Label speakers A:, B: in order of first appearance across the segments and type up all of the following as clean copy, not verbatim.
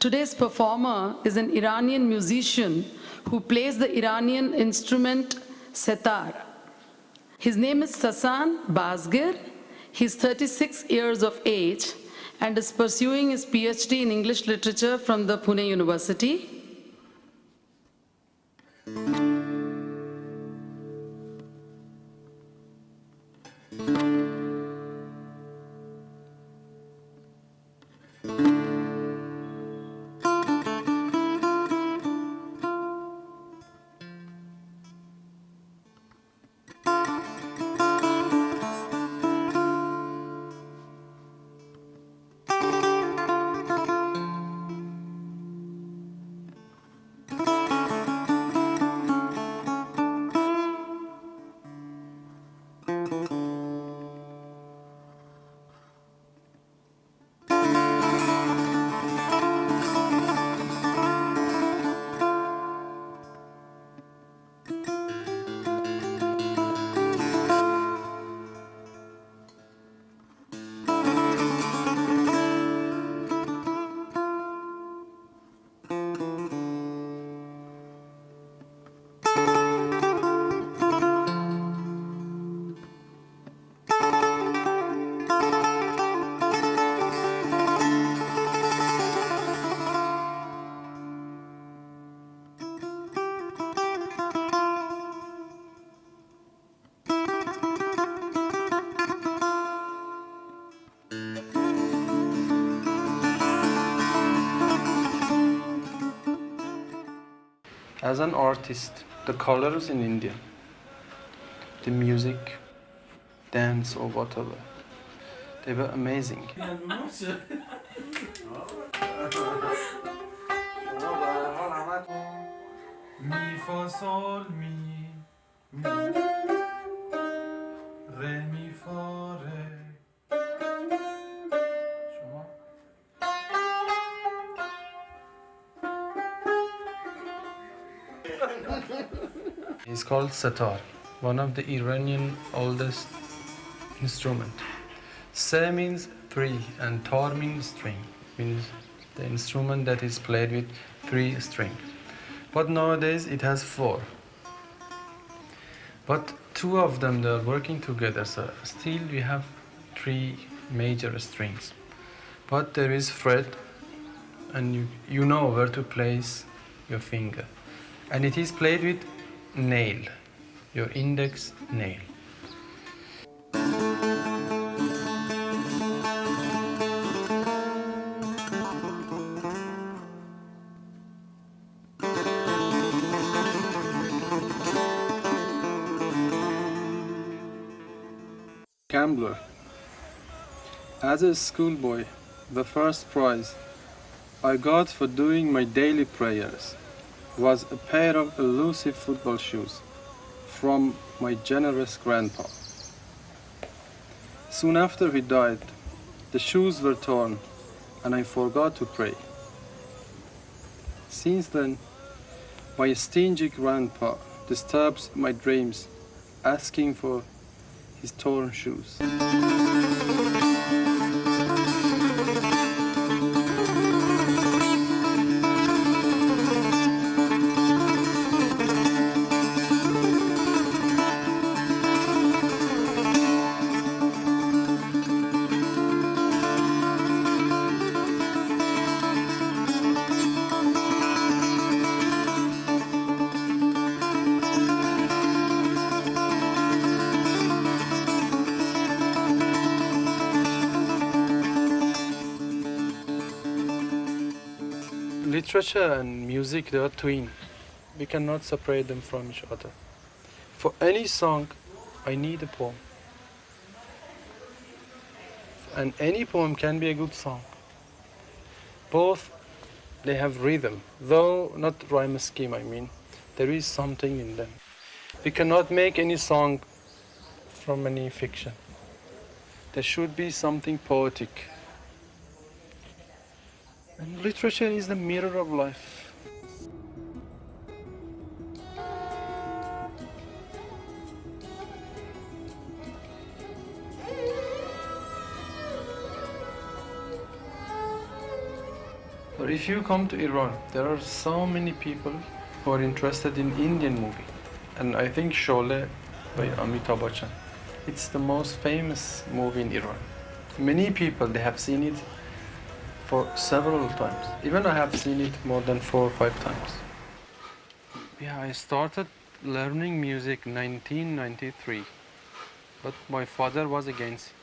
A: Today's performer is an Iranian musician who plays the Iranian instrument setar. His name is Saasan Bazgir. He's 36 years of age and is pursuing his PhD in English literature from the Pune University.
B: As an artist, the colors in India, the music, dance or whatever, they were amazing.
C: Mi fa sol mi re mi fa re.
B: It's called setar, one of the Iranian oldest instrument. Se means three and tar means string, means the instrument that is played with 3 strings. But nowadays it has 4. But 2 of them, they are working together, so still we have 3 major strings. But there is fret, and you know where to place your finger. And it is played with nail, your index nail. Gambler. As a schoolboy, the first prize I got for doing my daily prayers was a pair of elusive football shoes from my generous grandpa. Soon after he died, the shoes were torn and I forgot to pray. Since then, my stingy grandpa disturbs my dreams, asking for his torn shoes. Literature and music, they are twin. We cannot separate them from each other. For any song, I need a poem. And any poem can be a good song. Both, they have rhythm, though not rhyme scheme, I mean. There is something in them. We cannot make any song from any fiction. There should be something poetic. And literature is the mirror of life. But if you come to Iran, there are so many people who are interested in Indian movie. And I think Sholay by Amitabh Bachchan, it's the most famous movie in Iran. Many people, they have seen it for several times. Even I have seen it more than 4 or 5 times. Yeah, I started learning music 1993, but my father was against it.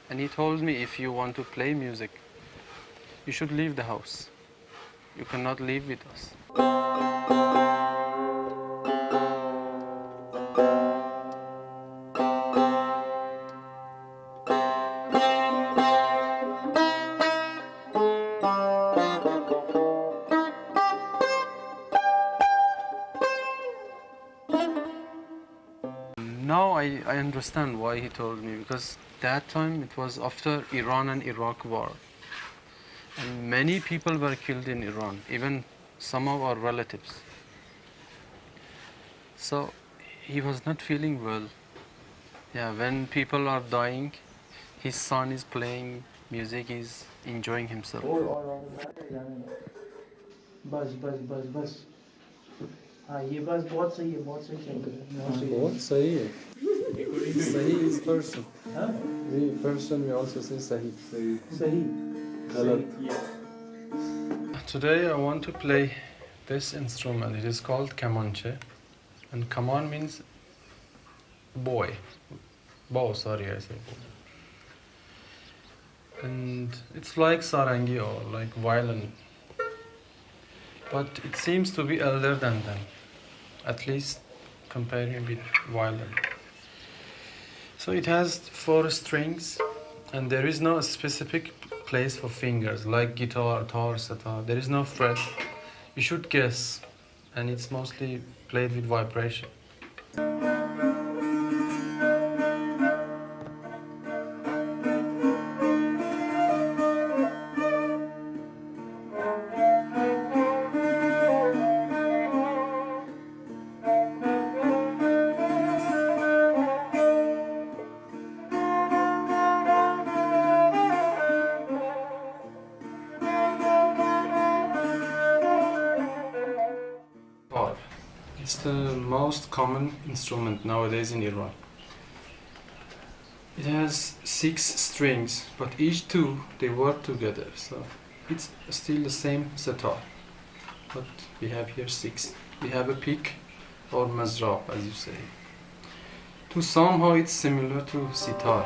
B: And he told me, if you want to play music, you should leave the house. You cannot live with us. Now I understand why he told me, because that time it was after Iran and Iraq war. And many people were killed in Iran, even some of our relatives. So he was not feeling well. Yeah, when people are dying, his son is playing music, he's enjoying himself.
D: ये बस बहुत सही है, बहुत सही चल रहा है।
E: बहुत सही है। सही is person. We person we also say sahi.
D: सही।
B: Today I want to play this instrument. It is called kamanche, and kaman means boy. Bow, sorry, I say bow. And it's like sarangi or like violin, but it seems to be elder than them, at least comparing with violin. So it has 4 strings, and there is no specific place for fingers like guitar, tar, sitar. There is no fret. You should guess, and it's mostly played with vibration. It's the most common instrument nowadays in Iran. It has 6 strings, but each 2 they work together, so it's still the same sitar, but we have here 6. We have a pick or mazrab, as you say. To somehow it's similar to sitar.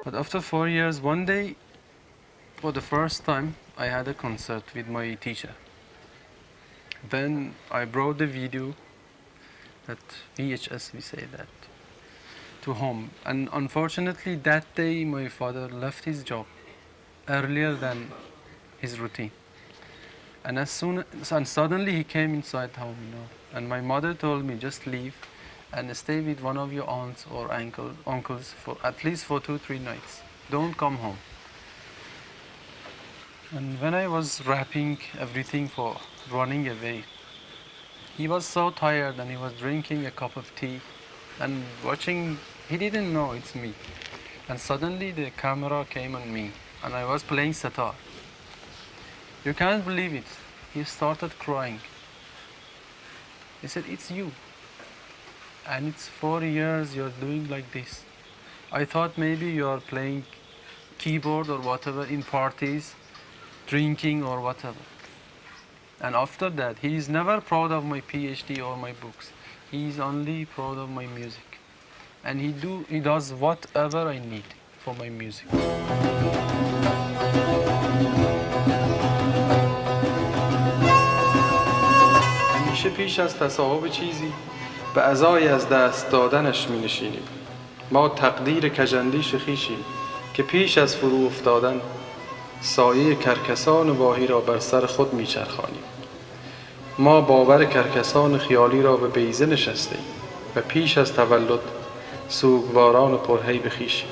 B: But after 4 years, one day, for the first time, I had a concert with my teacher. Then I brought the video, that VHS, we say that, to home. And unfortunately, that day, my father left his job earlier than his routine. And suddenly he came inside home, and my mother told me, just leave and stay with one of your aunts or uncles for at least for 2-3 nights. Don't come home. And when I was wrapping everything for running away, he was so tired and he was drinking a cup of tea and watching. He didn't know it's me. And suddenly the camera came on me and I was playing sitar. You can't believe it. He started crying. He said, "It's you. And it's 4 years you're doing like this. I thought maybe you're playing keyboard or whatever in parties, drinking or whatever." And after that, he is never proud of my PhD or my books. He is only proud of my music. And he does whatever I need for my music. همیشه پیش از تصاحب چیزی به ازای از دست دادنش می نشینیم. ما تقدیر کژاندیش خویشیم که پیش از فرو افتادن سایه کرکسان واهی را بر سر خود می چرخانیم. ما باور کرکسان خیالی را به بیضه نشستیم و پیش از تولد سوگواران پرهیب خویشیم.